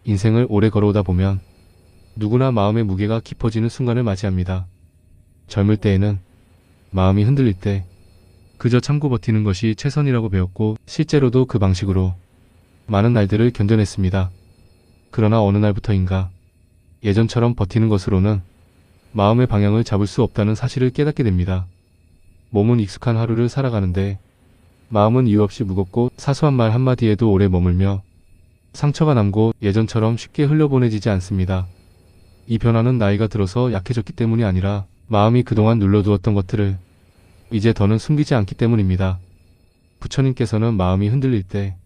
인생을 오래 걸어오다 보면 누구나 마음의 무게가 깊어지는 순간을 맞이합니다. 젊을 때에는 마음이 흔들릴 때 그저 참고 버티는 것이 최선이라고 배웠고 실제로도 그 방식으로 많은 날들을 견뎌냈습니다. 그러나 어느 날부터인가 예전처럼 버티는 것으로는 마음의 방향을 잡을 수 없다는 사실을 깨닫게 됩니다. 몸은 익숙한 하루를 살아가는데 마음은 이유 없이 무겁고 사소한 말 한마디에도 오래 머물며 상처가 남고 예전처럼 쉽게 흘려보내지지 않습니다. 이 변화는 나이가 들어서 약해졌기 때문이 아니라 마음이 그동안 눌러두었던 것들을 이제 더는 숨기지 않기 때문입니다. 부처님께서는 마음이 흔들릴 때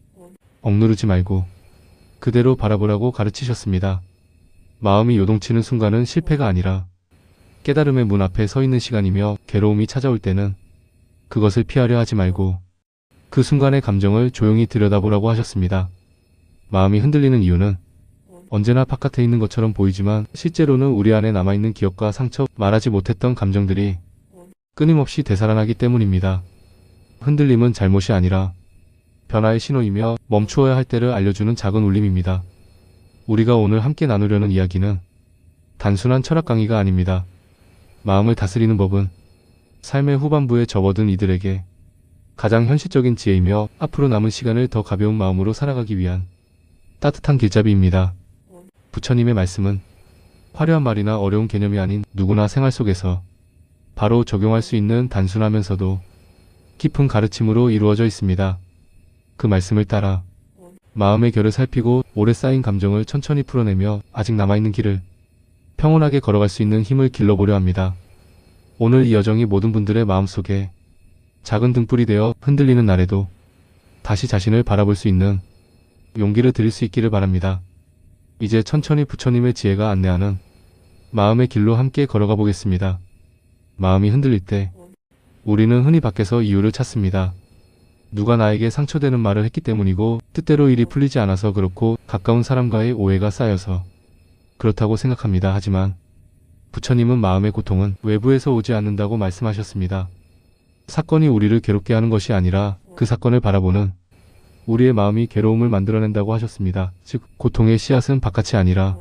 억누르지 말고 그대로 바라보라고 가르치셨습니다. 마음이 요동치는 순간은 실패가 아니라 깨달음의 문 앞에 서 있는 시간이며 괴로움이 찾아올 때는 그것을 피하려 하지 말고 그 순간의 감정을 조용히 들여다보라고 하셨습니다. 마음이 흔들리는 이유는 언제나 바깥에 있는 것처럼 보이지만 실제로는 우리 안에 남아있는 기억과 상처, 말하지 못했던 감정들이 끊임없이 되살아나기 때문입니다. 흔들림은 잘못이 아니라 변화의 신호이며 멈추어야 할 때를 알려주는 작은 울림입니다. 우리가 오늘 함께 나누려는 이야기는 단순한 철학 강의가 아닙니다. 마음을 다스리는 법은 삶의 후반부에 접어든 이들에게 가장 현실적인 지혜이며 앞으로 남은 시간을 더 가벼운 마음으로 살아가기 위한 따뜻한 길잡이입니다. 부처님의 말씀은 화려한 말이나 어려운 개념이 아닌 누구나 생활 속에서 바로 적용할 수 있는 단순하면서도 깊은 가르침으로 이루어져 있습니다. 그 말씀을 따라 마음의 결을 살피고 오래 쌓인 감정을 천천히 풀어내며 아직 남아있는 길을 평온하게 걸어갈 수 있는 힘을 길러보려 합니다. 오늘 이 여정이 모든 분들의 마음속에 작은 등불이 되어 흔들리는 날에도 다시 자신을 바라볼 수 있는 용기를 드릴 수 있기를 바랍니다. 이제 천천히 부처님의 지혜가 안내하는 마음의 길로 함께 걸어가 보겠습니다. 마음이 흔들릴 때 우리는 흔히 밖에서 이유를 찾습니다. 누가 나에게 상처되는 말을 했기 때문이고 뜻대로 일이 풀리지 않아서 그렇고 가까운 사람과의 오해가 쌓여서 그렇다고 생각합니다. 하지만 부처님은 마음의 고통은 외부에서 오지 않는다고 말씀하셨습니다. 사건이 우리를 괴롭게 하는 것이 아니라 그 사건을 바라보는 우리의 마음이 괴로움을 만들어낸다고 하셨습니다. 즉 고통의 씨앗은 바깥이 아니라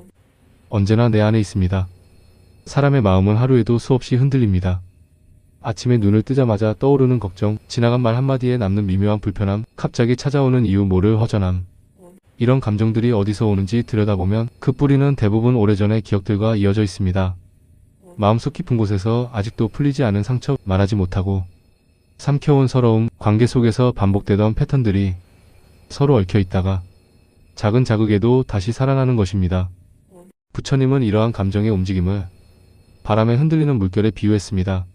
언제나 내 안에 있습니다. 사람의 마음은 하루에도 수없이 흔들립니다. 아침에 눈을 뜨자마자 떠오르는 걱정, 지나간 말 한마디에 남는 미묘한 불편함, 갑자기 찾아오는 이유 모를 허전함. 이런 감정들이 어디서 오는지 들여다보면 그 뿌리는 대부분 오래전의 기억들과 이어져 있습니다. 마음속 깊은 곳에서 아직도 풀리지 않은 상처, 말하지 못하고 삼켜온 서러움, 관계 속에서 반복되던 패턴들이 서로 얽혀 있다가 작은 자극에도 다시 살아나는 것입니다. 부처님은 이러한 감정의 움직임을 바람에 흔들리는 물결에 비유했습니다.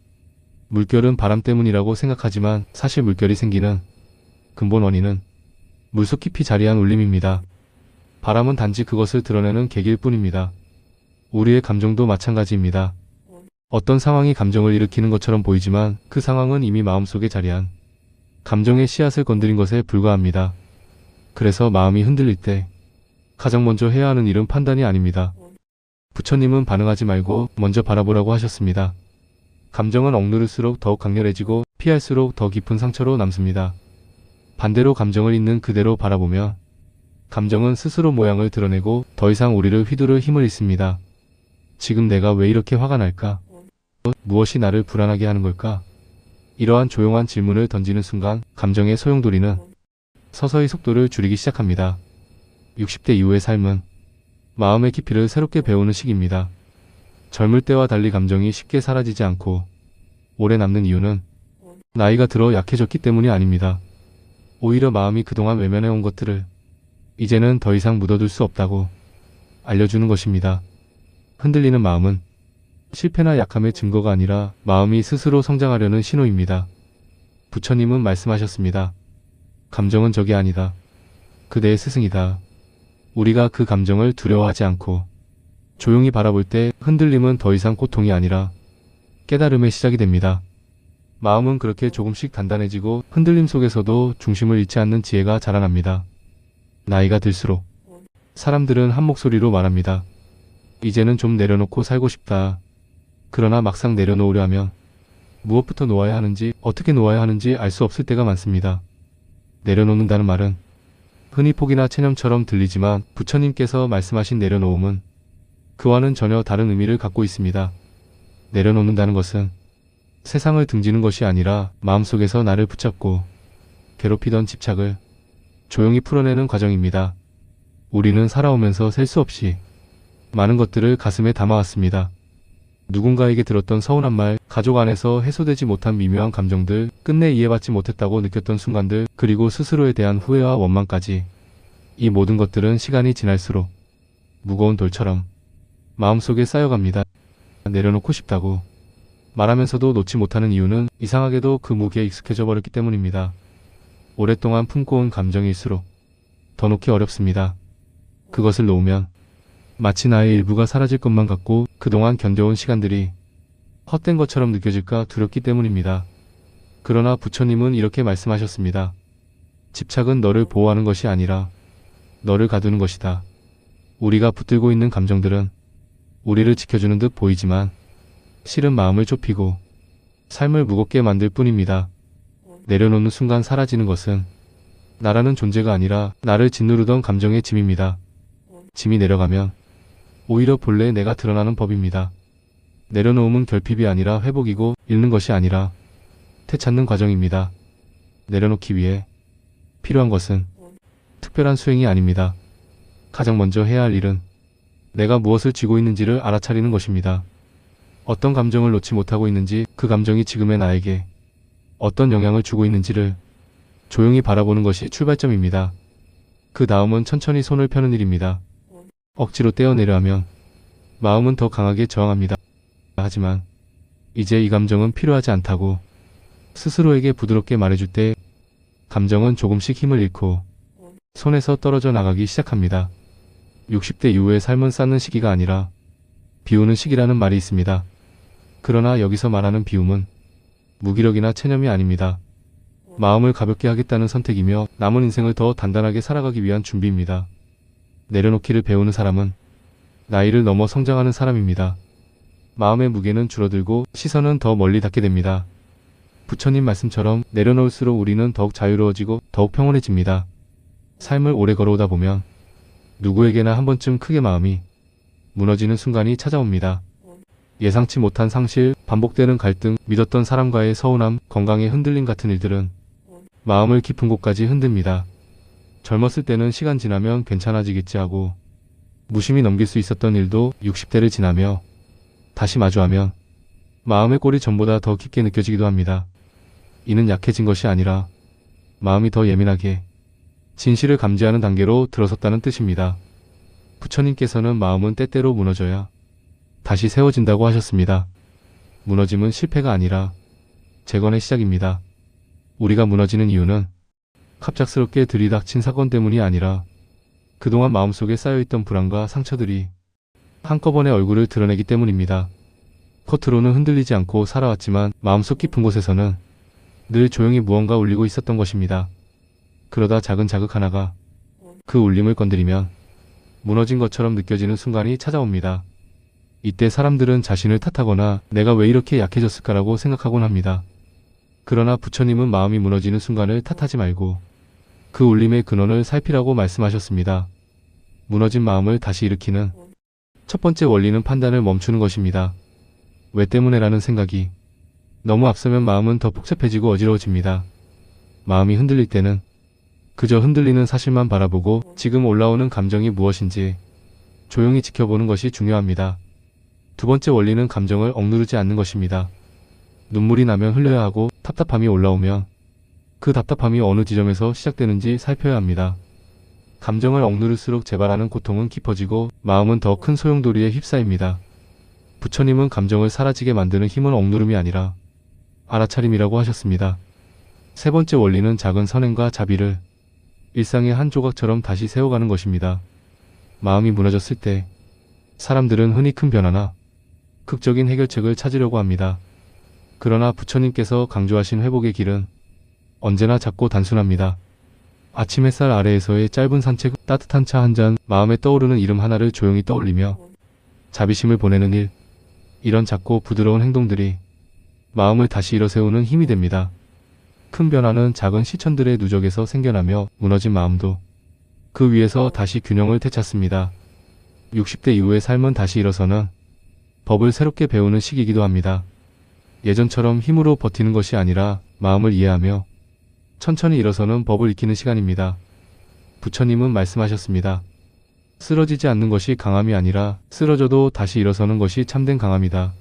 물결은 바람 때문이라고 생각하지만 사실 물결이 생기는 근본 원인은 물속 깊이 자리한 울림입니다. 바람은 단지 그것을 드러내는 계기일 뿐입니다. 우리의 감정도 마찬가지입니다. 어떤 상황이 감정을 일으키는 것처럼 보이지만 그 상황은 이미 마음속에 자리한 감정의 씨앗을 건드린 것에 불과합니다. 그래서 마음이 흔들릴 때 가장 먼저 해야 하는 일은 판단이 아닙니다. 부처님은 반응하지 말고 먼저 바라보라고 하셨습니다. 감정은 억누를수록 더욱 강렬해지고 피할수록 더 깊은 상처로 남습니다. 반대로 감정을 있는 그대로 바라보면 감정은 스스로 모양을 드러내고 더 이상 우리를 휘두를 힘을 잃습니다. 지금 내가 왜 이렇게 화가 날까? 무엇이 나를 불안하게 하는 걸까? 이러한 조용한 질문을 던지는 순간 감정의 소용돌이는 서서히 속도를 줄이기 시작합니다. 60대 이후의 삶은 마음의 깊이를 새롭게 배우는 시기입니다. 젊을 때와 달리 감정이 쉽게 사라지지 않고 오래 남는 이유는 나이가 들어 약해졌기 때문이 아닙니다. 오히려 마음이 그동안 외면해온 것들을 이제는 더 이상 묻어둘 수 없다고 알려주는 것입니다. 흔들리는 마음은 실패나 약함의 증거가 아니라 마음이 스스로 성장하려는 신호입니다. 부처님은 말씀하셨습니다. 감정은 적이 아니다. 그대의 스승이다. 우리가 그 감정을 두려워하지 않고 조용히 바라볼 때 흔들림은 더 이상 고통이 아니라 깨달음의 시작이 됩니다. 마음은 그렇게 조금씩 단단해지고 흔들림 속에서도 중심을 잃지 않는 지혜가 자라납니다. 나이가 들수록 사람들은 한 목소리로 말합니다. 이제는 좀 내려놓고 살고 싶다. 그러나 막상 내려놓으려 하면 무엇부터 놓아야 하는지, 어떻게 놓아야 하는지 알 수 없을 때가 많습니다. 내려놓는다는 말은 흔히 폭이나 체념처럼 들리지만 부처님께서 말씀하신 내려놓음은 그와는 전혀 다른 의미를 갖고 있습니다. 내려놓는다는 것은 세상을 등지는 것이 아니라 마음속에서 나를 붙잡고 괴롭히던 집착을 조용히 풀어내는 과정입니다. 우리는 살아오면서 셀 수 없이 많은 것들을 가슴에 담아왔습니다. 누군가에게 들었던 서운한 말, 가족 안에서 해소되지 못한 미묘한 감정들, 끝내 이해받지 못했다고 느꼈던 순간들, 그리고 스스로에 대한 후회와 원망까지. 이 모든 것들은 시간이 지날수록 무거운 돌처럼 마음속에 쌓여갑니다. 내려놓고 싶다고 말하면서도 놓지 못하는 이유는 이상하게도 그 무게에 익숙해져 버렸기 때문입니다. 오랫동안 품고 온 감정일수록 더 놓기 어렵습니다. 그것을 놓으면 마치 나의 일부가 사라질 것만 같고 그동안 견뎌온 시간들이 헛된 것처럼 느껴질까 두렵기 때문입니다. 그러나 부처님은 이렇게 말씀하셨습니다. 집착은 너를 보호하는 것이 아니라 너를 가두는 것이다. 우리가 붙들고 있는 감정들은 우리를 지켜주는 듯 보이지만 실은 마음을 좁히고 삶을 무겁게 만들 뿐입니다. 내려놓는 순간 사라지는 것은 나라는 존재가 아니라 나를 짓누르던 감정의 짐입니다. 짐이 내려가면 오히려 본래 내가 드러나는 법입니다. 내려놓음은 결핍이 아니라 회복이고 잃는 것이 아니라 되찾는 과정입니다. 내려놓기 위해 필요한 것은 특별한 수행이 아닙니다. 가장 먼저 해야 할 일은 내가 무엇을 쥐고 있는지를 알아차리는 것입니다. 어떤 감정을 놓지 못하고 있는지, 그 감정이 지금의 나에게 어떤 영향을 주고 있는지를 조용히 바라보는 것이 출발점입니다. 그 다음은 천천히 손을 펴는 일입니다. 억지로 떼어내려 하면 마음은 더 강하게 저항합니다. 하지만 이제 이 감정은 필요하지 않다고 스스로에게 부드럽게 말해줄 때 감정은 조금씩 힘을 잃고 손에서 떨어져 나가기 시작합니다. 60대 이후의 삶은 쌓는 시기가 아니라 비우는 시기라는 말이 있습니다. 그러나 여기서 말하는 비움은 무기력이나 체념이 아닙니다. 마음을 가볍게 하겠다는 선택이며 남은 인생을 더 단단하게 살아가기 위한 준비입니다. 내려놓기를 배우는 사람은 나이를 넘어 성장하는 사람입니다. 마음의 무게는 줄어들고 시선은 더 멀리 닿게 됩니다. 부처님 말씀처럼 내려놓을수록 우리는 더욱 자유로워지고 더욱 평온해집니다. 삶을 오래 걸어오다 보면 누구에게나 한 번쯤 크게 마음이 무너지는 순간이 찾아옵니다. 예상치 못한 상실, 반복되는 갈등, 믿었던 사람과의 서운함, 건강의 흔들림 같은 일들은 마음을 깊은 곳까지 흔듭니다. 젊었을 때는 시간 지나면 괜찮아지겠지 하고 무심히 넘길 수 있었던 일도 60대를 지나며 다시 마주하면 마음의 꼴이 전보다 더 깊게 느껴지기도 합니다. 이는 약해진 것이 아니라 마음이 더 예민하게 진실을 감지하는 단계로 들어섰다는 뜻입니다. 부처님께서는 마음은 때때로 무너져야 다시 세워진다고 하셨습니다. 무너짐은 실패가 아니라 재건의 시작입니다. 우리가 무너지는 이유는 갑작스럽게 들이닥친 사건 때문이 아니라 그동안 마음속에 쌓여있던 불안과 상처들이 한꺼번에 얼굴을 드러내기 때문입니다. 겉으로는 흔들리지 않고 살아왔지만 마음속 깊은 곳에서는 늘 조용히 무언가 울리고 있었던 것입니다. 그러다 작은 자극 하나가 그 울림을 건드리면 무너진 것처럼 느껴지는 순간이 찾아옵니다. 이때 사람들은 자신을 탓하거나 내가 왜 이렇게 약해졌을까라고 생각하곤 합니다. 그러나 부처님은 마음이 무너지는 순간을 탓하지 말고 그 울림의 근원을 살피라고 말씀하셨습니다. 무너진 마음을 다시 일으키는 첫 번째 원리는 판단을 멈추는 것입니다. 왜 때문에라는 생각이 너무 앞서면 마음은 더 복잡해지고 어지러워집니다. 마음이 흔들릴 때는 그저 흔들리는 사실만 바라보고 지금 올라오는 감정이 무엇인지 조용히 지켜보는 것이 중요합니다. 두 번째 원리는 감정을 억누르지 않는 것입니다. 눈물이 나면 흘려야 하고 답답함이 올라오면 그 답답함이 어느 지점에서 시작되는지 살펴야 합니다. 감정을 억누를수록 재발하는 고통은 깊어지고 마음은 더 큰 소용돌이에 휩싸입니다. 부처님은 감정을 사라지게 만드는 힘은 억누름이 아니라 알아차림이라고 하셨습니다. 세 번째 원리는 작은 선행과 자비를 일상의 한 조각처럼 다시 세워가는 것입니다. 마음이 무너졌을 때 사람들은 흔히 큰 변화나 극적인 해결책을 찾으려고 합니다. 그러나 부처님께서 강조하신 회복의 길은 언제나 작고 단순합니다. 아침 햇살 아래에서의 짧은 산책, 따뜻한 차 한 잔, 마음에 떠오르는 이름 하나를 조용히 떠올리며 자비심을 보내는 일, 이런 작고 부드러운 행동들이 마음을 다시 일어세우는 힘이 됩니다. 큰 변화는 작은 실천들의 누적에서 생겨나며 무너진 마음도 그 위에서 다시 균형을 되찾습니다. 60대 이후의 삶은 다시 일어서는 법을 새롭게 배우는 시기이기도 합니다. 예전처럼 힘으로 버티는 것이 아니라 마음을 이해하며 천천히 일어서는 법을 익히는 시간입니다. 부처님은 말씀하셨습니다. 쓰러지지 않는 것이 강함이 아니라 쓰러져도 다시 일어서는 것이 참된 강함이다.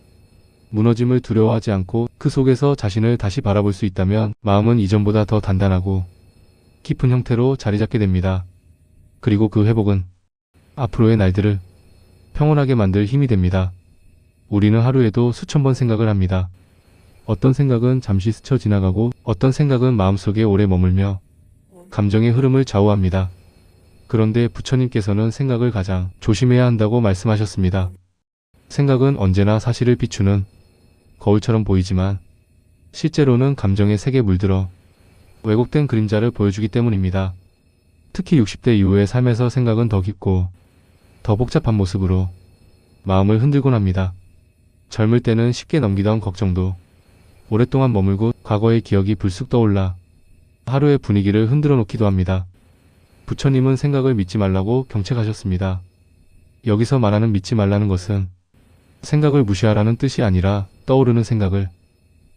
무너짐을 두려워하지 않고 그 속에서 자신을 다시 바라볼 수 있다면 마음은 이전보다 더 단단하고 깊은 형태로 자리 잡게 됩니다. 그리고 그 회복은 앞으로의 날들을 평온하게 만들 힘이 됩니다. 우리는 하루에도 수천 번 생각을 합니다. 어떤 생각은 잠시 스쳐 지나가고 어떤 생각은 마음속에 오래 머물며 감정의 흐름을 좌우합니다. 그런데 부처님께서는 생각을 가장 조심해야 한다고 말씀하셨습니다. 생각은 언제나 사실을 비추는 거울처럼 보이지만 실제로는 감정의 색에 물들어 왜곡된 그림자를 보여주기 때문입니다. 특히 60대 이후의 삶에서 생각은 더 깊고 더 복잡한 모습으로 마음을 흔들곤 합니다. 젊을 때는 쉽게 넘기던 걱정도 오랫동안 머물고 과거의 기억이 불쑥 떠올라 하루의 분위기를 흔들어 놓기도 합니다. 부처님은 생각을 믿지 말라고 경책하셨습니다. 여기서 말하는 믿지 말라는 것은 생각을 무시하라는 뜻이 아니라 떠오르는 생각을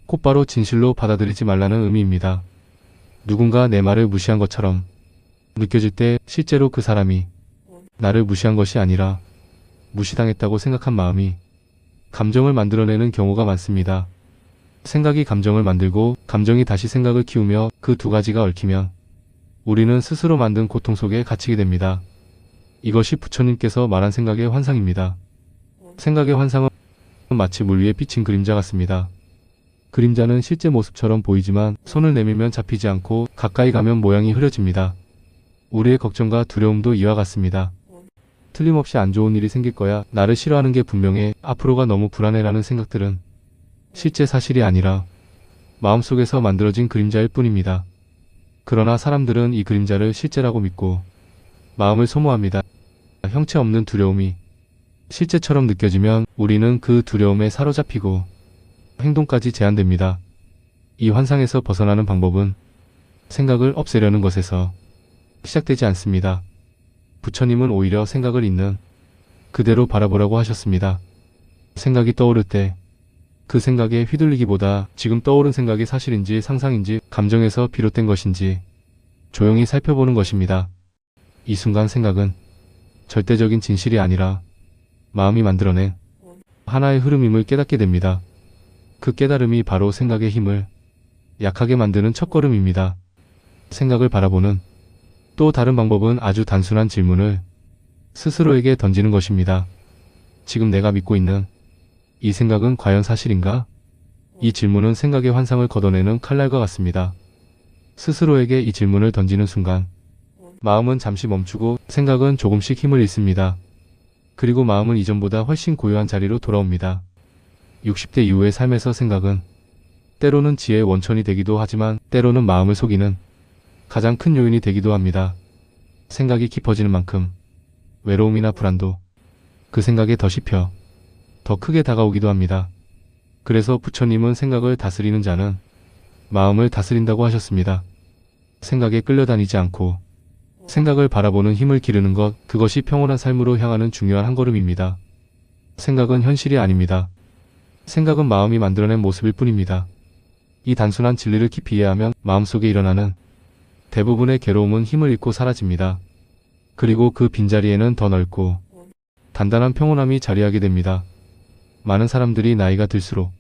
곧바로 진실로 받아들이지 말라는 의미입니다. 누군가 내 말을 무시한 것처럼 느껴질 때 실제로 그 사람이 나를 무시한 것이 아니라 무시당했다고 생각한 마음이 감정을 만들어내는 경우가 많습니다. 생각이 감정을 만들고 감정이 다시 생각을 키우며 그 두 가지가 얽히면 우리는 스스로 만든 고통 속에 갇히게 됩니다. 이것이 부처님께서 말한 생각의 환상입니다. 생각의 환상은 마치 물 위에 비친 그림자 같습니다. 그림자는 실제 모습처럼 보이지만 손을 내밀면 잡히지 않고 가까이 가면 모양이 흐려집니다. 우리의 걱정과 두려움도 이와 같습니다. 틀림없이 안 좋은 일이 생길 거야, 나를 싫어하는 게 분명해, 앞으로가 너무 불안해라는 생각들은 실제 사실이 아니라 마음속에서 만들어진 그림자일 뿐입니다. 그러나 사람들은 이 그림자를 실제라고 믿고 마음을 소모합니다. 형체 없는 두려움이 실제처럼 느껴지면 우리는 그 두려움에 사로잡히고 행동까지 제한됩니다. 이 환상에서 벗어나는 방법은 생각을 없애려는 것에서 시작되지 않습니다. 부처님은 오히려 생각을 있는 그대로 바라보라고 하셨습니다. 생각이 떠오를 때 그 생각에 휘둘리기보다 지금 떠오른 생각이 사실인지 상상인지 감정에서 비롯된 것인지 조용히 살펴보는 것입니다. 이 순간 생각은 절대적인 진실이 아니라 마음이 만들어낸 하나의 흐름임을 깨닫게 됩니다. 그 깨달음이 바로 생각의 힘을 약하게 만드는 첫걸음입니다. 생각을 바라보는 또 다른 방법은 아주 단순한 질문을 스스로에게 던지는 것입니다. 지금 내가 믿고 있는 이 생각은 과연 사실인가? 이 질문은 생각의 환상을 걷어내는 칼날과 같습니다. 스스로에게 이 질문을 던지는 순간 마음은 잠시 멈추고 생각은 조금씩 힘을 잃습니다. 그리고 마음은 이전보다 훨씬 고요한 자리로 돌아옵니다. 60대 이후의 삶에서 생각은 때로는 지혜의 원천이 되기도 하지만 때로는 마음을 속이는 가장 큰 요인이 되기도 합니다. 생각이 깊어지는 만큼 외로움이나 불안도 그 생각에 더 씹혀 더 크게 다가오기도 합니다. 그래서 부처님은 생각을 다스리는 자는 마음을 다스린다고 하셨습니다. 생각에 끌려다니지 않고 생각을 바라보는 힘을 기르는 것, 그것이 평온한 삶으로 향하는 중요한 한 걸음입니다. 생각은 현실이 아닙니다. 생각은 마음이 만들어낸 모습일 뿐입니다. 이 단순한 진리를 깊이 이해하면 마음속에 일어나는 대부분의 괴로움은 힘을 잃고 사라집니다. 그리고 그 빈자리에는 더 넓고 단단한 평온함이 자리하게 됩니다. 많은 사람들이 나이가 들수록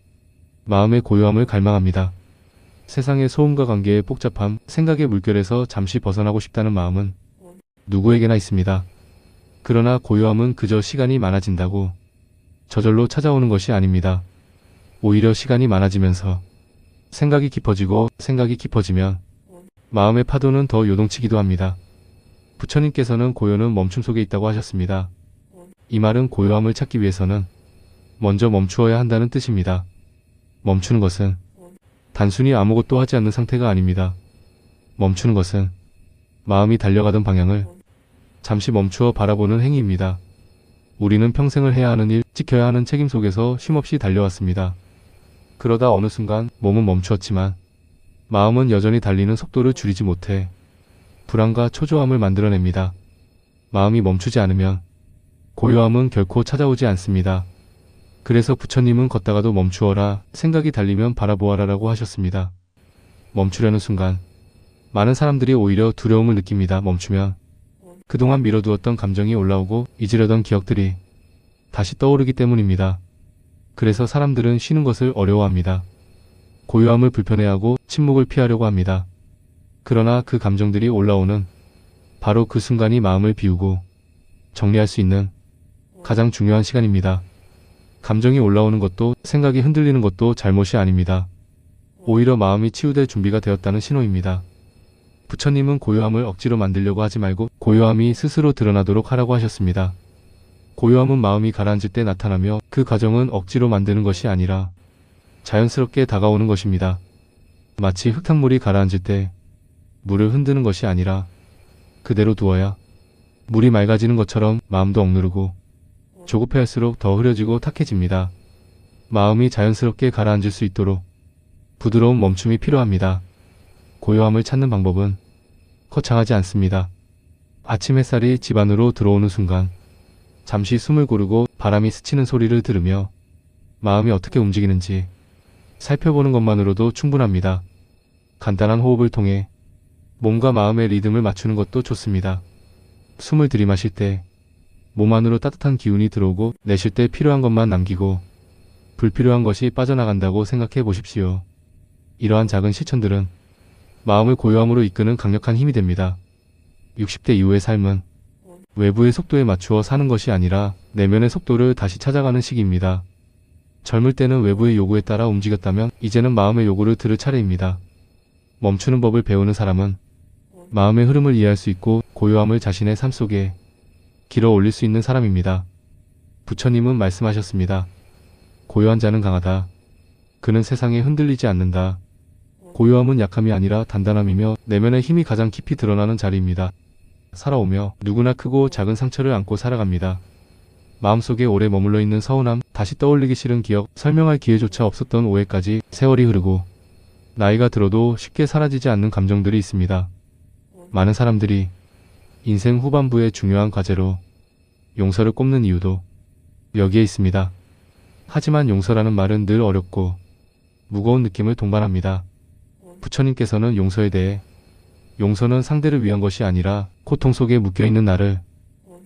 마음의 고요함을 갈망합니다. 세상의 소음과 관계의 복잡함, 생각의 물결에서 잠시 벗어나고 싶다는 마음은 누구에게나 있습니다. 그러나 고요함은 그저 시간이 많아진다고 저절로 찾아오는 것이 아닙니다. 오히려 시간이 많아지면서 생각이 깊어지고 생각이 깊어지면 마음의 파도는 더 요동치기도 합니다. 부처님께서는 고요는 멈춤 속에 있다고 하셨습니다. 이 말은 고요함을 찾기 위해서는 먼저 멈추어야 한다는 뜻입니다. 멈추는 것은 단순히 아무것도 하지 않는 상태가 아닙니다. 멈추는 것은 마음이 달려가던 방향을 잠시 멈추어 바라보는 행위입니다. 우리는 평생을 해야 하는 일, 지켜야 하는 책임 속에서 쉼없이 달려왔습니다. 그러다 어느 순간 몸은 멈추었지만 마음은 여전히 달리는 속도를 줄이지 못해 불안과 초조함을 만들어냅니다. 마음이 멈추지 않으면 고요함은 결코 찾아오지 않습니다. 그래서 부처님은 걷다가도 멈추어라, 생각이 달리면 바라보아라라고 하셨습니다. 멈추려는 순간 많은 사람들이 오히려 두려움을 느낍니다. 멈추면 그동안 미뤄두었던 감정이 올라오고 잊으려던 기억들이 다시 떠오르기 때문입니다. 그래서 사람들은 쉬는 것을 어려워합니다. 고요함을 불편해하고 침묵을 피하려고 합니다. 그러나 그 감정들이 올라오는 바로 그 순간이 마음을 비우고 정리할 수 있는 가장 중요한 시간입니다. 감정이 올라오는 것도 생각이 흔들리는 것도 잘못이 아닙니다. 오히려 마음이 치유될 준비가 되었다는 신호입니다. 부처님은 고요함을 억지로 만들려고 하지 말고 고요함이 스스로 드러나도록 하라고 하셨습니다. 고요함은 마음이 가라앉을 때 나타나며 그 과정은 억지로 만드는 것이 아니라 자연스럽게 다가오는 것입니다. 마치 흙탕물이 가라앉을 때 물을 흔드는 것이 아니라 그대로 두어야 물이 맑아지는 것처럼 마음도 억누르고 조급해할수록 더 흐려지고 탁해집니다. 마음이 자연스럽게 가라앉을 수 있도록 부드러운 멈춤이 필요합니다. 고요함을 찾는 방법은 거창하지 않습니다. 아침 햇살이 집 안으로 들어오는 순간 잠시 숨을 고르고 바람이 스치는 소리를 들으며 마음이 어떻게 움직이는지 살펴보는 것만으로도 충분합니다. 간단한 호흡을 통해 몸과 마음의 리듬을 맞추는 것도 좋습니다. 숨을 들이마실 때 몸 안으로 따뜻한 기운이 들어오고 내쉴 때 필요한 것만 남기고 불필요한 것이 빠져나간다고 생각해 보십시오. 이러한 작은 실천들은 마음을 고요함으로 이끄는 강력한 힘이 됩니다. 60대 이후의 삶은 외부의 속도에 맞추어 사는 것이 아니라 내면의 속도를 다시 찾아가는 시기입니다. 젊을 때는 외부의 요구에 따라 움직였다면 이제는 마음의 요구를 들을 차례입니다. 멈추는 법을 배우는 사람은 마음의 흐름을 이해할 수 있고 고요함을 자신의 삶 속에 길어 올릴 수 있는 사람입니다. 부처님은 말씀하셨습니다. 고요한 자는 강하다. 그는 세상에 흔들리지 않는다. 고요함은 약함이 아니라 단단함이며 내면의 힘이 가장 깊이 드러나는 자리입니다. 살아오며 누구나 크고 작은 상처를 안고 살아갑니다. 마음속에 오래 머물러 있는 서운함, 다시 떠올리기 싫은 기억, 설명할 기회조차 없었던 오해까지 세월이 흐르고 나이가 들어도 쉽게 사라지지 않는 감정들이 있습니다. 많은 사람들이 인생 후반부의 중요한 과제로 용서를 꼽는 이유도 여기에 있습니다. 하지만 용서라는 말은 늘 어렵고 무거운 느낌을 동반합니다. 부처님께서는 용서에 대해 용서는 상대를 위한 것이 아니라 고통 속에 묶여있는 나를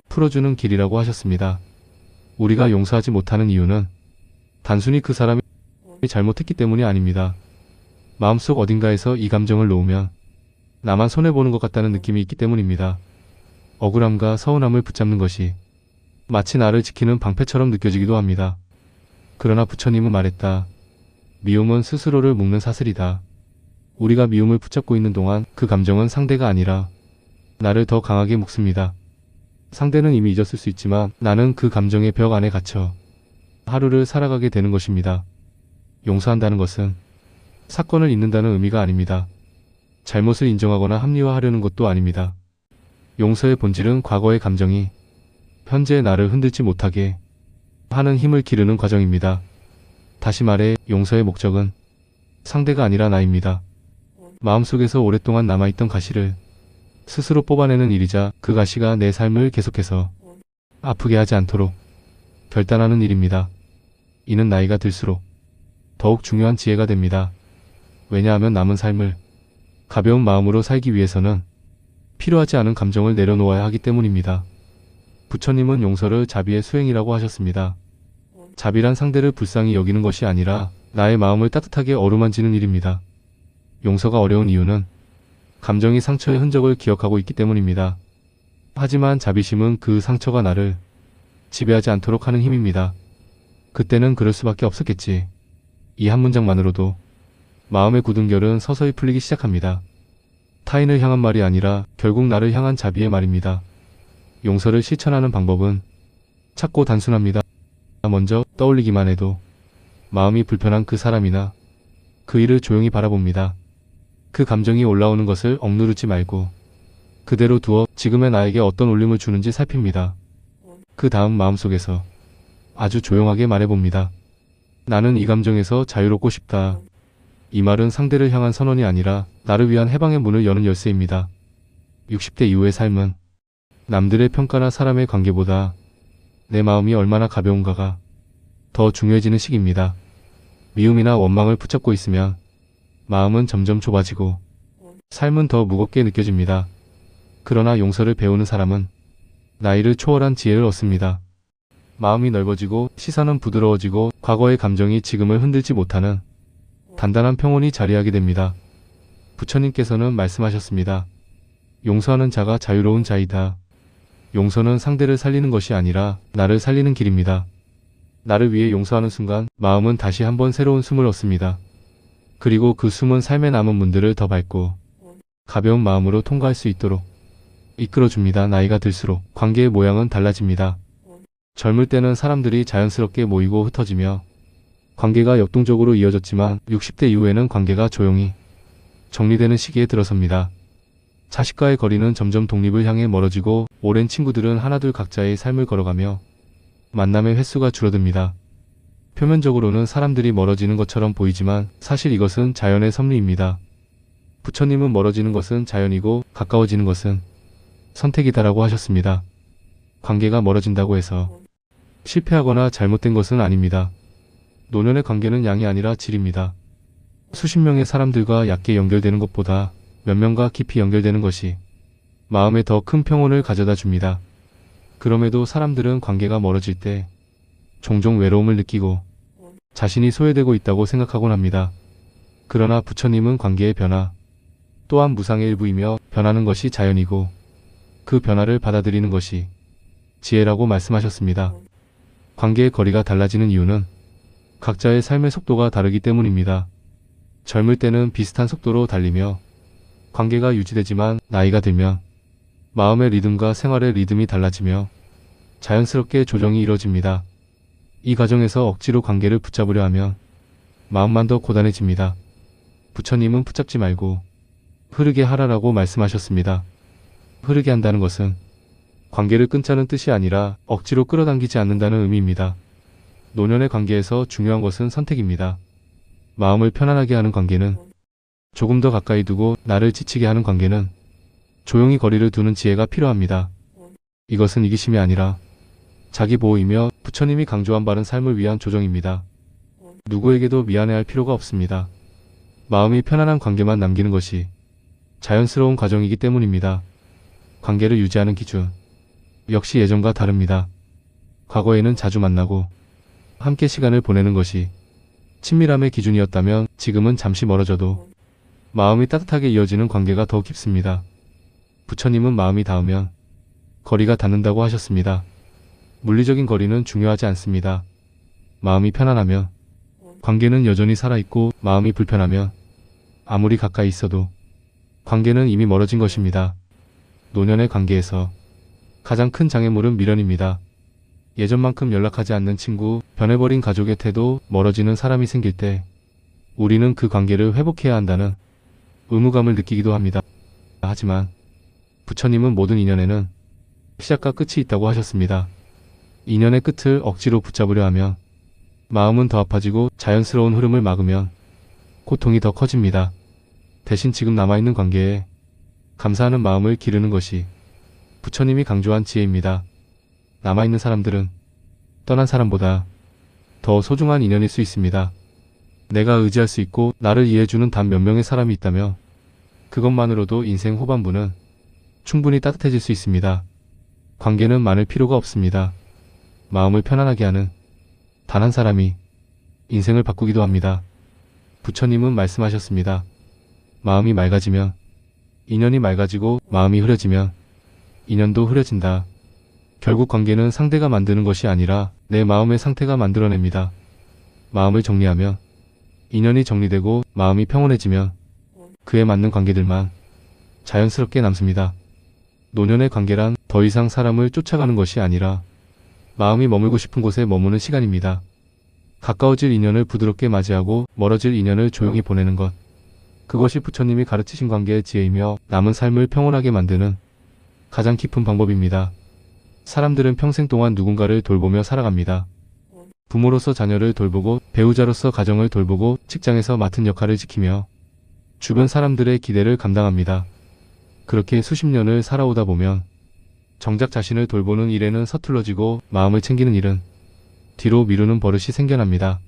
풀어주는 길이라고 하셨습니다. 우리가 용서하지 못하는 이유는 단순히 그 사람이 잘못했기 때문이 아닙니다. 마음속 어딘가에서 이 감정을 놓으면 나만 손해보는 것 같다는 느낌이 있기 때문입니다. 억울함과 서운함을 붙잡는 것이 마치 나를 지키는 방패처럼 느껴지기도 합니다. 그러나 부처님은 말했다. 미움은 스스로를 묶는 사슬이다. 우리가 미움을 붙잡고 있는 동안 그 감정은 상대가 아니라 나를 더 강하게 묶습니다. 상대는 이미 잊었을 수 있지만 나는 그 감정의 벽 안에 갇혀 하루를 살아가게 되는 것입니다. 용서한다는 것은 사건을 잊는다는 의미가 아닙니다. 잘못을 인정하거나 합리화하려는 것도 아닙니다. 용서의 본질은 과거의 감정이 현재의 나를 흔들지 못하게 하는 힘을 기르는 과정입니다. 다시 말해 용서의 목적은 상대가 아니라 나입니다. 마음속에서 오랫동안 남아있던 가시를 스스로 뽑아내는 일이자 그 가시가 내 삶을 계속해서 아프게 하지 않도록 결단하는 일입니다. 이는 나이가 들수록 더욱 중요한 지혜가 됩니다. 왜냐하면 남은 삶을 가벼운 마음으로 살기 위해서는 필요하지 않은 감정을 내려놓아야 하기 때문입니다. 부처님은 용서를 자비의 수행이라고 하셨습니다. 자비란 상대를 불쌍히 여기는 것이 아니라 나의 마음을 따뜻하게 어루만지는 일입니다. 용서가 어려운 이유는 감정이 상처의 흔적을 기억하고 있기 때문입니다. 하지만 자비심은 그 상처가 나를 지배하지 않도록 하는 힘입니다. 그때는 그럴 수밖에 없었겠지. 이 한 문장만으로도 마음의 굳은 결은 서서히 풀리기 시작합니다. 타인을 향한 말이 아니라 결국 나를 향한 자비의 말입니다. 용서를 실천하는 방법은 작고 단순합니다. 먼저 떠올리기만 해도 마음이 불편한 그 사람이나 그 일을 조용히 바라봅니다. 그 감정이 올라오는 것을 억누르지 말고 그대로 두어 지금의 나에게 어떤 울림을 주는지 살핍니다. 그 다음 마음속에서 아주 조용하게 말해봅니다. 나는 이 감정에서 자유롭고 싶다. 이 말은 상대를 향한 선언이 아니라 나를 위한 해방의 문을 여는 열쇠입니다. 60대 이후의 삶은 남들의 평가나 사람의 관계보다 내 마음이 얼마나 가벼운가가 더 중요해지는 시기입니다. 미움이나 원망을 붙잡고 있으면 마음은 점점 좁아지고 삶은 더 무겁게 느껴집니다. 그러나 용서를 배우는 사람은 나이를 초월한 지혜를 얻습니다. 마음이 넓어지고 시선은 부드러워지고 과거의 감정이 지금을 흔들지 못하는 단단한 평온이 자리하게 됩니다. 부처님께서는 말씀하셨습니다. 용서하는 자가 자유로운 자이다. 용서는 상대를 살리는 것이 아니라 나를 살리는 길입니다. 나를 위해 용서하는 순간 마음은 다시 한번 새로운 숨을 얻습니다. 그리고 그 숨은 삶의 남은 문들을 더 밝고 가벼운 마음으로 통과할 수 있도록 이끌어줍니다. 나이가 들수록 관계의 모양은 달라집니다. 젊을 때는 사람들이 자연스럽게 모이고 흩어지며 관계가 역동적으로 이어졌지만 60대 이후에는 관계가 조용히 정리되는 시기에 들어섭니다. 자식과의 거리는 점점 독립을 향해 멀어지고 오랜 친구들은 하나둘 각자의 삶을 걸어가며 만남의 횟수가 줄어듭니다. 표면적으로는 사람들이 멀어지는 것처럼 보이지만 사실 이것은 자연의 섭리입니다. 부처님은 멀어지는 것은 자연이고 가까워지는 것은 선택이다라고 하셨습니다. 관계가 멀어진다고 해서 실패하거나 잘못된 것은 아닙니다. 노년의 관계는 양이 아니라 질입니다. 수십 명의 사람들과 얕게 연결되는 것보다 몇 명과 깊이 연결되는 것이 마음에 더 큰 평온을 가져다 줍니다. 그럼에도 사람들은 관계가 멀어질 때 종종 외로움을 느끼고 자신이 소외되고 있다고 생각하곤 합니다. 그러나 부처님은 관계의 변화 또한 무상의 일부이며 변하는 것이 자연이고 그 변화를 받아들이는 것이 지혜라고 말씀하셨습니다. 관계의 거리가 달라지는 이유는 각자의 삶의 속도가 다르기 때문입니다. 젊을 때는 비슷한 속도로 달리며 관계가 유지되지만 나이가 들면 마음의 리듬과 생활의 리듬이 달라지며 자연스럽게 조정이 이뤄집니다. 이 과정에서 억지로 관계를 붙잡으려 하면 마음만 더 고단해집니다. 부처님은 붙잡지 말고 흐르게 하라라고 말씀하셨습니다. 흐르게 한다는 것은 관계를 끊자는 뜻이 아니라 억지로 끌어당기지 않는다는 의미입니다. 노년의 관계에서 중요한 것은 선택입니다. 마음을 편안하게 하는 관계는 조금 더 가까이 두고 나를 지치게 하는 관계는 조용히 거리를 두는 지혜가 필요합니다. 이것은 이기심이 아니라 자기 보호이며 부처님이 강조한 바른 삶을 위한 조정입니다. 누구에게도 미안해할 필요가 없습니다. 마음이 편안한 관계만 남기는 것이 자연스러운 과정이기 때문입니다. 관계를 유지하는 기준 역시 예전과 다릅니다. 과거에는 자주 만나고 함께 시간을 보내는 것이 친밀함의 기준이었다면 지금은 잠시 멀어져도 마음이 따뜻하게 이어지는 관계가 더 깊습니다. 부처님은 마음이 닿으면 거리가 닿는다고 하셨습니다. 물리적인 거리는 중요하지 않습니다. 마음이 편안하면 관계는 여전히 살아있고 마음이 불편하면 아무리 가까이 있어도 관계는 이미 멀어진 것입니다. 노년의 관계에서 가장 큰 장애물은 미련입니다. 예전만큼 연락하지 않는 친구, 변해버린 가족의 태도, 멀어지는 사람이 생길 때 우리는 그 관계를 회복해야 한다는 의무감을 느끼기도 합니다. 하지만 부처님은 모든 인연에는 시작과 끝이 있다고 하셨습니다. 인연의 끝을 억지로 붙잡으려 하면 마음은 더 아파지고 자연스러운 흐름을 막으면 고통이 더 커집니다. 대신 지금 남아있는 관계에 감사하는 마음을 기르는 것이 부처님이 강조한 지혜입니다. 남아있는 사람들은 떠난 사람보다 더 소중한 인연일 수 있습니다. 내가 의지할 수 있고 나를 이해해주는 단 몇 명의 사람이 있다며 그것만으로도 인생 후반부는 충분히 따뜻해질 수 있습니다. 관계는 많을 필요가 없습니다. 마음을 편안하게 하는 단 한 사람이 인생을 바꾸기도 합니다. 부처님은 말씀하셨습니다. 마음이 맑아지면 인연이 맑아지고 마음이 흐려지면 인연도 흐려진다. 결국 관계는 상대가 만드는 것이 아니라 내 마음의 상태가 만들어냅니다. 마음을 정리하면 인연이 정리되고 마음이 평온해지면 그에 맞는 관계들만 자연스럽게 남습니다. 노년의 관계란 더 이상 사람을 쫓아가는 것이 아니라 마음이 머물고 싶은 곳에 머무는 시간입니다. 가까워질 인연을 부드럽게 맞이하고 멀어질 인연을 조용히 보내는 것. 그것이 부처님이 가르치신 관계의 지혜이며 남은 삶을 평온하게 만드는 가장 깊은 방법입니다. 사람들은 평생 동안 누군가를 돌보며 살아갑니다. 부모로서 자녀를 돌보고 배우자로서 가정을 돌보고 직장에서 맡은 역할을 지키며 주변 사람들의 기대를 감당합니다. 그렇게 수십 년을 살아오다 보면 정작 자신을 돌보는 일에는 서툴러지고 마음을 챙기는 일은 뒤로 미루는 버릇이 생겨납니다.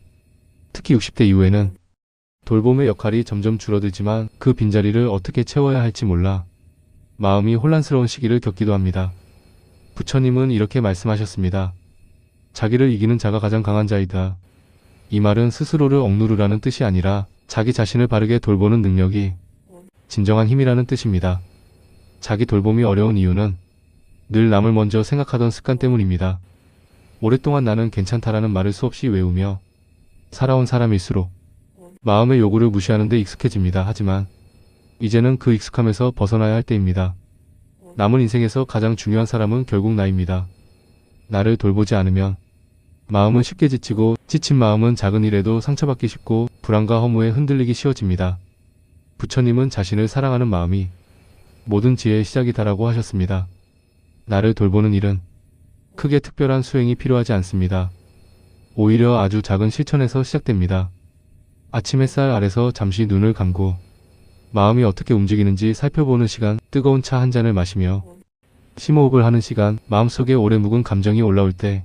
특히 60대 이후에는 돌봄의 역할이 점점 줄어들지만 그 빈자리를 어떻게 채워야 할지 몰라 마음이 혼란스러운 시기를 겪기도 합니다. 부처님은 이렇게 말씀하셨습니다. 자기를 이기는 자가 가장 강한 자이다. 이 말은 스스로를 억누르라는 뜻이 아니라 자기 자신을 바르게 돌보는 능력이 진정한 힘이라는 뜻입니다. 자기 돌봄이 어려운 이유는 늘 남을 먼저 생각하던 습관 때문입니다. 오랫동안 나는 괜찮다라는 말을 수없이 외우며 살아온 사람일수록 마음의 요구를 무시하는 데 익숙해집니다. 하지만 이제는 그 익숙함에서 벗어나야 할 때입니다. 남은 인생에서 가장 중요한 사람은 결국 나입니다. 나를 돌보지 않으면 마음은 쉽게 지치고 지친 마음은 작은 일에도 상처받기 쉽고 불안과 허무에 흔들리기 쉬워집니다. 부처님은 자신을 사랑하는 마음이 모든 지혜의 시작이다라고 하셨습니다. 나를 돌보는 일은 크게 특별한 수행이 필요하지 않습니다. 오히려 아주 작은 실천에서 시작됩니다. 아침 햇살 아래서 잠시 눈을 감고 마음이 어떻게 움직이는지 살펴보는 시간, 뜨거운 차 한 잔을 마시며 심호흡을 하는 시간, 마음속에 오래 묵은 감정이 올라올 때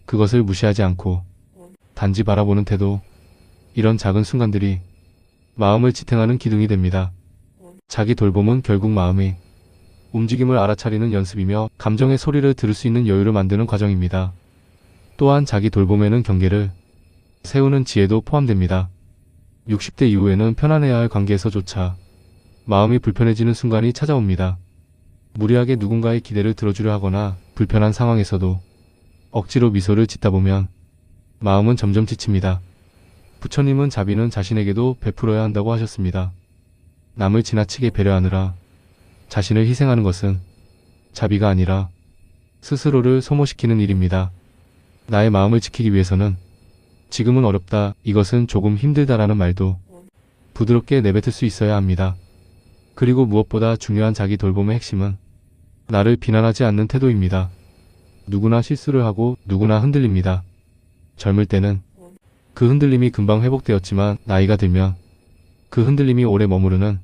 그것을 무시하지 않고 단지 바라보는 태도, 이런 작은 순간들이 마음을 지탱하는 기둥이 됩니다. 자기 돌봄은 결국 마음의 움직임을 알아차리는 연습이며 감정의 소리를 들을 수 있는 여유를 만드는 과정입니다. 또한 자기 돌봄에는 경계를 세우는 지혜도 포함됩니다. 60대 이후에는 편안해야 할 관계에서조차 마음이 불편해지는 순간이 찾아옵니다. 무리하게 누군가의 기대를 들어주려 하거나 불편한 상황에서도 억지로 미소를 짓다 보면 마음은 점점 지칩니다. 부처님은 자비는 자신에게도 베풀어야 한다고 하셨습니다. 남을 지나치게 배려하느라 자신을 희생하는 것은 자비가 아니라 스스로를 소모시키는 일입니다. 나의 마음을 지키기 위해서는 지금은 어렵다, 이것은 조금 힘들다라는 말도 부드럽게 내뱉을 수 있어야 합니다. 그리고 무엇보다 중요한 자기 돌봄의 핵심은 나를 비난하지 않는 태도입니다. 누구나 실수를 하고 누구나 흔들립니다. 젊을 때는 그 흔들림이 금방 회복되었지만 나이가 들면 그 흔들림이 오래 머무르는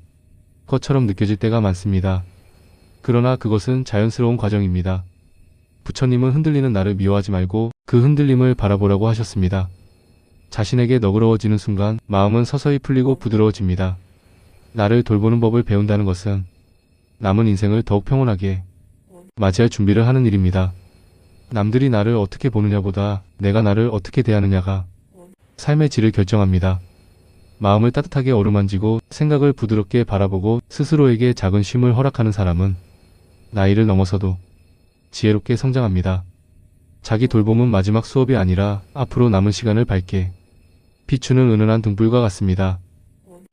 것처럼 느껴질 때가 많습니다. 그러나 그것은 자연스러운 과정입니다. 부처님은 흔들리는 나를 미워하지 말고 그 흔들림을 바라보라고 하셨습니다. 자신에게 너그러워지는 순간 마음은 서서히 풀리고 부드러워집니다. 나를 돌보는 법을 배운다는 것은 남은 인생을 더욱 평온하게 맞이할 준비를 하는 일입니다. 남들이 나를 어떻게 보느냐보다 내가 나를 어떻게 대하느냐가 삶의 질을 결정합니다. 마음을 따뜻하게 어루만지고 생각을 부드럽게 바라보고 스스로에게 작은 쉼을 허락하는 사람은 나이를 넘어서도 지혜롭게 성장합니다. 자기 돌봄은 마지막 수업이 아니라 앞으로 남은 시간을 밝게 비추는 은은한 등불과 같습니다.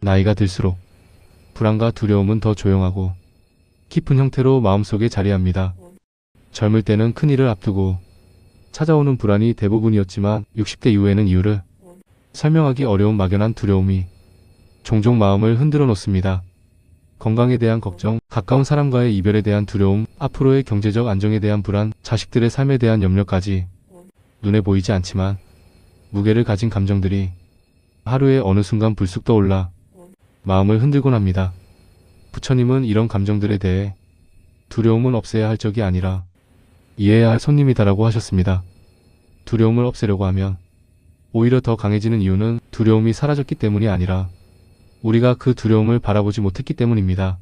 나이가 들수록 불안과 두려움은 더 조용하고 깊은 형태로 마음속에 자리합니다. 젊을 때는 큰 일을 앞두고 찾아오는 불안이 대부분이었지만 60대 이후에는 이유를 설명하기 어려운 막연한 두려움이 종종 마음을 흔들어 놓습니다. 건강에 대한 걱정, 가까운 사람과의 이별에 대한 두려움, 앞으로의 경제적 안정에 대한 불안, 자식들의 삶에 대한 염려까지 눈에 보이지 않지만 무게를 가진 감정들이 하루에 어느 순간 불쑥 떠올라 마음을 흔들곤 합니다. 부처님은 이런 감정들에 대해 두려움은 없애야 할 적이 아니라 이해해야 할 손님이다라고 하셨습니다. 두려움을 없애려고 하면 오히려 더 강해지는 이유는 두려움이 사라졌기 때문이 아니라 우리가 그 두려움을 바라보지 못했기 때문입니다.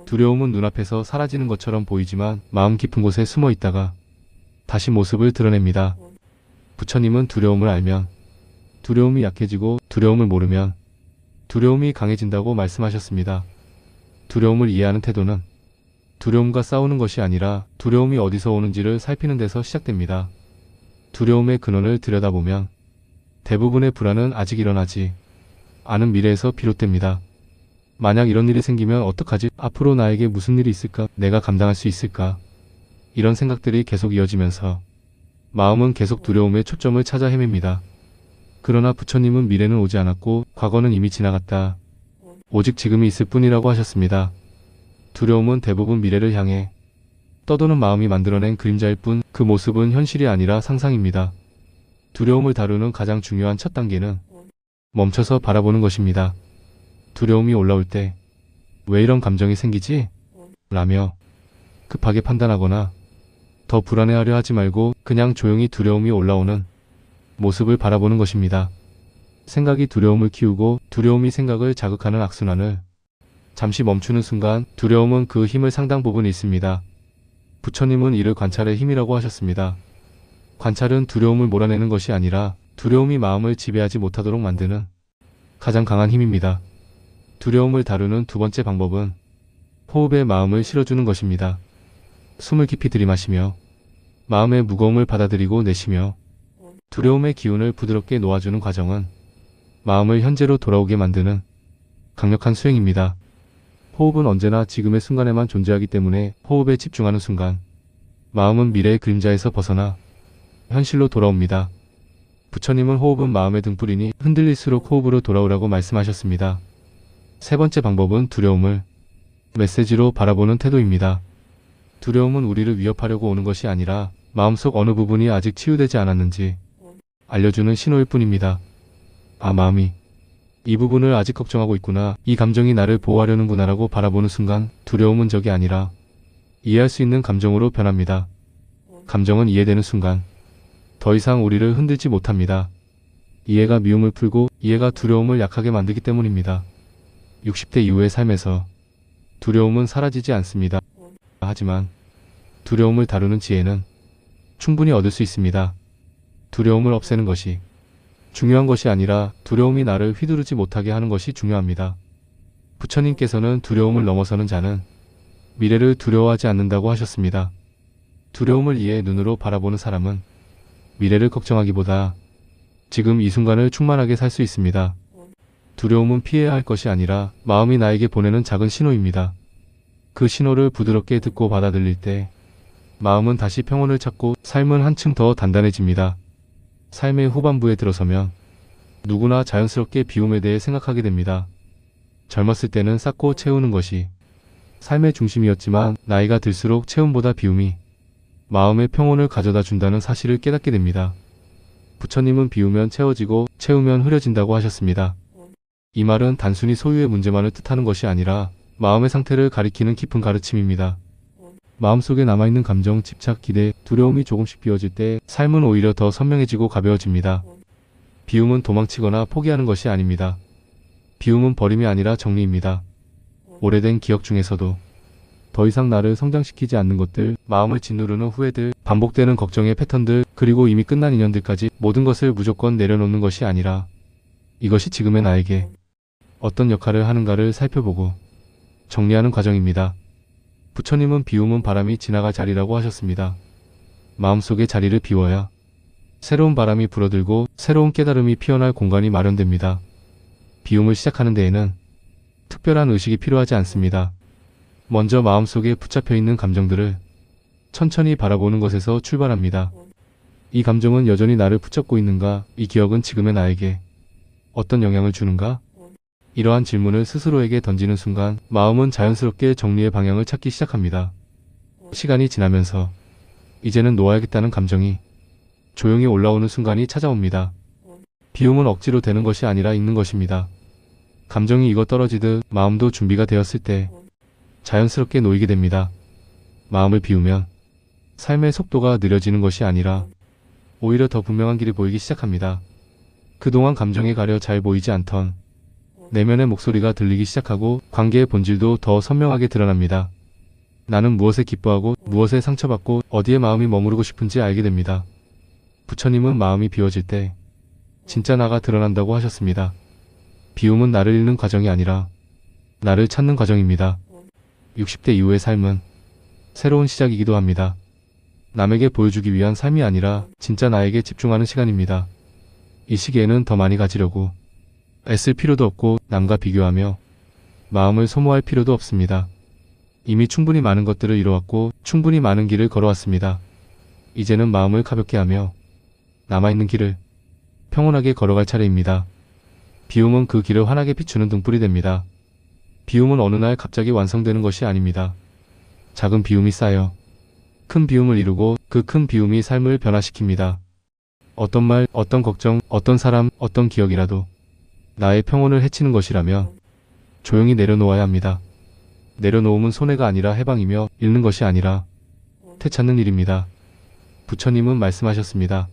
두려움은 눈앞에서 사라지는 것처럼 보이지만 마음 깊은 곳에 숨어 있다가 다시 모습을 드러냅니다. 부처님은 두려움을 알면 두려움이 약해지고 두려움을 모르면 두려움이 강해진다고 말씀하셨습니다. 두려움을 이해하는 태도는 두려움과 싸우는 것이 아니라 두려움이 어디서 오는지를 살피는 데서 시작됩니다. 두려움의 근원을 들여다보면 대부분의 불안은 아직 일어나지 않은 미래에서 비롯됩니다. 만약 이런 일이 생기면 어떡하지? 앞으로 나에게 무슨 일이 있을까? 내가 감당할 수 있을까? 이런 생각들이 계속 이어지면서 마음은 계속 두려움의 초점을 찾아 헤맵니다. 그러나 부처님은 미래는 오지 않았고 과거는 이미 지나갔다. 오직 지금이 있을 뿐이라고 하셨습니다. 두려움은 대부분 미래를 향해 떠도는 마음이 만들어낸 그림자일 뿐 그 모습은 현실이 아니라 상상입니다. 두려움을 다루는 가장 중요한 첫 단계는 멈춰서 바라보는 것입니다. 두려움이 올라올 때 왜 이런 감정이 생기지? 라며 급하게 판단하거나 더 불안해하려 하지 말고 그냥 조용히 두려움이 올라오는 모습을 바라보는 것입니다. 생각이 두려움을 키우고 두려움이 생각을 자극하는 악순환을 잠시 멈추는 순간 두려움은 그 힘을 상당 부분 잃습니다. 부처님은 이를 관찰의 힘이라고 하셨습니다. 관찰은 두려움을 몰아내는 것이 아니라 두려움이 마음을 지배하지 못하도록 만드는 가장 강한 힘입니다. 두려움을 다루는 두 번째 방법은 호흡에 마음을 실어주는 것입니다. 숨을 깊이 들이마시며 마음의 무거움을 받아들이고 내쉬며 두려움의 기운을 부드럽게 놓아주는 과정은 마음을 현재로 돌아오게 만드는 강력한 수행입니다. 호흡은 언제나 지금의 순간에만 존재하기 때문에 호흡에 집중하는 순간 마음은 미래의 그림자에서 벗어나 현실로 돌아옵니다. 부처님은 호흡은 마음의 등불이니 흔들릴수록 호흡으로 돌아오라고 말씀하셨습니다. 세 번째 방법은 두려움을 메시지로 바라보는 태도입니다. 두려움은 우리를 위협하려고 오는 것이 아니라 마음속 어느 부분이 아직 치유되지 않았는지 알려주는 신호일 뿐입니다. 아, 마음이 이 부분을 아직 걱정하고 있구나. 이 감정이 나를 보호하려는구나 라고 바라보는 순간 두려움은 적이 아니라 이해할 수 있는 감정으로 변합니다. 감정은 이해되는 순간 더 이상 우리를 흔들지 못합니다. 이해가 미움을 풀고 이해가 두려움을 약하게 만들기 때문입니다. 60대 이후의 삶에서 두려움은 사라지지 않습니다. 하지만 두려움을 다루는 지혜는 충분히 얻을 수 있습니다. 두려움을 없애는 것이 중요한 것이 아니라 두려움이 나를 휘두르지 못하게 하는 것이 중요합니다. 부처님께서는 두려움을 넘어서는 자는 미래를 두려워하지 않는다고 하셨습니다. 두려움을 이해 눈으로 바라보는 사람은 미래를 걱정하기보다 지금 이 순간을 충만하게 살 수 있습니다. 두려움은 피해야 할 것이 아니라 마음이 나에게 보내는 작은 신호입니다. 그 신호를 부드럽게 듣고 받아들일 때 마음은 다시 평온을 찾고 삶은 한층 더 단단해집니다. 삶의 후반부에 들어서면 누구나 자연스럽게 비움에 대해 생각하게 됩니다. 젊었을 때는 쌓고 채우는 것이 삶의 중심이었지만 나이가 들수록 채움보다 비움이 마음의 평온을 가져다 준다는 사실을 깨닫게 됩니다. 부처님은 비우면 채워지고 채우면 흐려진다고 하셨습니다. 이 말은 단순히 소유의 문제만을 뜻하는 것이 아니라 마음의 상태를 가리키는 깊은 가르침입니다. 마음속에 남아있는 감정, 집착, 기대, 두려움이 조금씩 비워질 때 삶은 오히려 더 선명해지고 가벼워집니다. 비움은 도망치거나 포기하는 것이 아닙니다. 비움은 버림이 아니라 정리입니다. 오래된 기억 중에서도 더 이상 나를 성장시키지 않는 것들, 마음을 짓누르는 후회들, 반복되는 걱정의 패턴들, 그리고 이미 끝난 인연들까지 모든 것을 무조건 내려놓는 것이 아니라 이것이 지금의 나에게 어떤 역할을 하는가를 살펴보고 정리하는 과정입니다. 부처님은 비움은 바람이 지나갈 자리라고 하셨습니다. 마음속의 자리를 비워야 새로운 바람이 불어들고 새로운 깨달음이 피어날 공간이 마련됩니다. 비움을 시작하는 데에는 특별한 의식이 필요하지 않습니다. 먼저 마음속에 붙잡혀 있는 감정들을 천천히 바라보는 것에서 출발합니다. 이 감정은 여전히 나를 붙잡고 있는가? 이 기억은 지금의 나에게 어떤 영향을 주는가? 이러한 질문을 스스로에게 던지는 순간 마음은 자연스럽게 정리의 방향을 찾기 시작합니다. 시간이 지나면서 이제는 놓아야겠다는 감정이 조용히 올라오는 순간이 찾아옵니다. 비움은 억지로 되는 것이 아니라 있는 것입니다. 감정이 익어 떨어지듯 마음도 준비가 되었을 때 자연스럽게 놓이게 됩니다. 마음을 비우면 삶의 속도가 느려지는 것이 아니라 오히려 더 분명한 길이 보이기 시작합니다. 그동안 감정에 가려 잘 보이지 않던 내면의 목소리가 들리기 시작하고 관계의 본질도 더 선명하게 드러납니다. 나는 무엇에 기뻐하고 무엇에 상처받고 어디에 마음이 머무르고 싶은지 알게 됩니다. 부처님은 마음이 비워질 때 진짜 나가 드러난다고 하셨습니다. 비움은 나를 잃는 과정이 아니라 나를 찾는 과정입니다. 60대 이후의 삶은 새로운 시작이기도 합니다. 남에게 보여주기 위한 삶이 아니라 진짜 나에게 집중하는 시간입니다. 이 시기에는 더 많이 가지려고 애쓸 필요도 없고 남과 비교하며 마음을 소모할 필요도 없습니다. 이미 충분히 많은 것들을 이뤄왔고 충분히 많은 길을 걸어왔습니다. 이제는 마음을 가볍게 하며 남아있는 길을 평온하게 걸어갈 차례입니다. 비움은 그 길을 환하게 비추는 등불이 됩니다. 비움은 어느 날 갑자기 완성되는 것이 아닙니다. 작은 비움이 쌓여 큰 비움을 이루고 그 큰 비움이 삶을 변화시킵니다. 어떤 말, 어떤 걱정, 어떤 사람, 어떤 기억이라도 나의 평온을 해치는 것이라면 조용히 내려놓아야 합니다. 내려놓음은 손해가 아니라 해방이며 잃는 것이 아니라 되찾는 일입니다. 부처님은 말씀하셨습니다.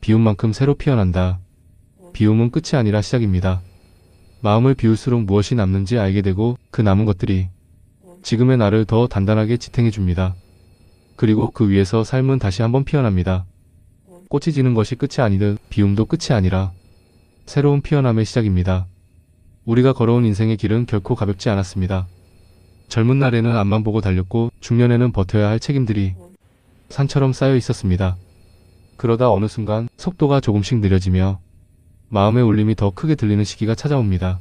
비움만큼 새로 피어난다. 비움은 끝이 아니라 시작입니다. 마음을 비울수록 무엇이 남는지 알게 되고 그 남은 것들이 지금의 나를 더 단단하게 지탱해 줍니다. 그리고 그 위에서 삶은 다시 한번 피어납니다. 꽃이 지는 것이 끝이 아니듯 비움도 끝이 아니라 새로운 피어남의 시작입니다. 우리가 걸어온 인생의 길은 결코 가볍지 않았습니다. 젊은 날에는 앞만 보고 달렸고 중년에는 버텨야 할 책임들이 산처럼 쌓여 있었습니다. 그러다 어느 순간 속도가 조금씩 느려지며 마음의 울림이 더 크게 들리는 시기가 찾아옵니다.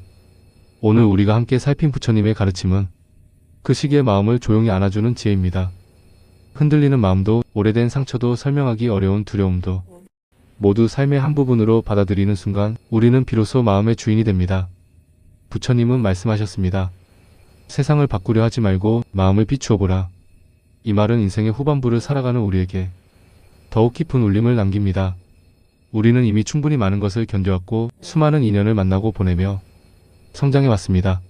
오늘 우리가 함께 살핀 부처님의 가르침은 그 시기의 마음을 조용히 안아주는 지혜입니다. 흔들리는 마음도 오래된 상처도 설명하기 어려운 두려움도 모두 삶의 한 부분으로 받아들이는 순간 우리는 비로소 마음의 주인이 됩니다. 부처님은 말씀하셨습니다. 세상을 바꾸려 하지 말고 마음을 비추어 보라. 이 말은 인생의 후반부를 살아가는 우리에게 더욱 깊은 울림을 남깁니다. 우리는 이미 충분히 많은 것을 견뎌왔고 수많은 인연을 만나고 보내며 성장해왔습니다.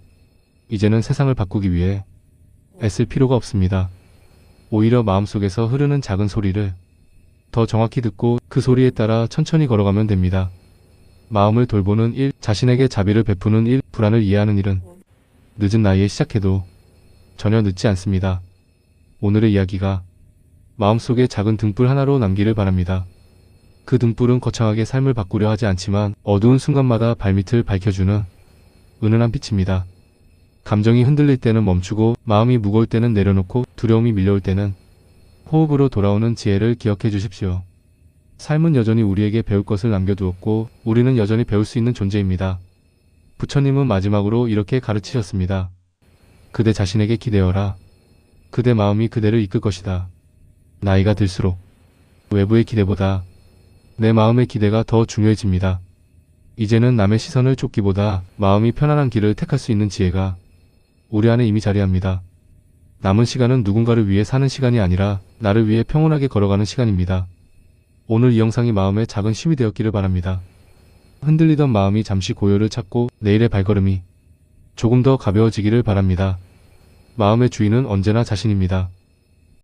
이제는 세상을 바꾸기 위해 애쓸 필요가 없습니다. 오히려 마음속에서 흐르는 작은 소리를 더 정확히 듣고 그 소리에 따라 천천히 걸어가면 됩니다. 마음을 돌보는 일, 자신에게 자비를 베푸는 일, 불안을 이해하는 일은 늦은 나이에 시작해도 전혀 늦지 않습니다. 오늘의 이야기가 마음속에 작은 등불 하나로 남기를 바랍니다. 그 등불은 거창하게 삶을 바꾸려 하지 않지만 어두운 순간마다 발밑을 밝혀주는 은은한 빛입니다. 감정이 흔들릴 때는 멈추고 마음이 무거울 때는 내려놓고 두려움이 밀려올 때는 호흡으로 돌아오는 지혜를 기억해 주십시오. 삶은 여전히 우리에게 배울 것을 남겨두었고 우리는 여전히 배울 수 있는 존재입니다. 부처님은 마지막으로 이렇게 가르치셨습니다. 그대 자신에게 기대어라. 그대 마음이 그대를 이끌 것이다. 나이가 들수록 외부의 기대보다 내 마음의 기대가 더 중요해집니다. 이제는 남의 시선을 쫓기보다 마음이 편안한 길을 택할 수 있는 지혜가 우리 안에 이미 자리합니다. 남은 시간은 누군가를 위해 사는 시간이 아니라 나를 위해 평온하게 걸어가는 시간입니다. 오늘 이 영상이 마음의 작은 쉼이 되었기를 바랍니다. 흔들리던 마음이 잠시 고요를 찾고 내일의 발걸음이 조금 더 가벼워지기를 바랍니다. 마음의 주인은 언제나 자신입니다.